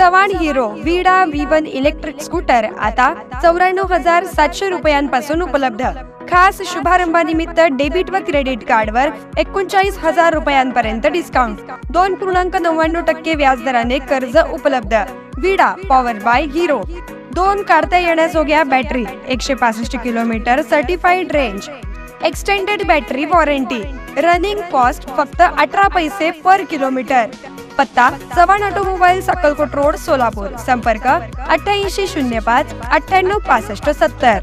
Chavan hero विडा V1 electric scooter आता 94,700 रुपयांपासून उपलब्ध। खास शुभारंभानिमित्त डेबिट व क्रेडिट कार्डवर 39,000 रुपयांपर्यंत डिस्काउंट, 2.99% व्याजदराने कर्ज उपलब्ध। विडा पॉवर बाय हिरो, 2 काढता येण्याजोग्या battery, 165 kilometre certified range, extended battery warranty, running cost फक्त 18 पैसे पर किलोमीटर। पत्ता चव्हाण ऑटोमोबाईल्स, अक्कलकोट रोड, सोलापूर। संपर्क 8805 98 65 70।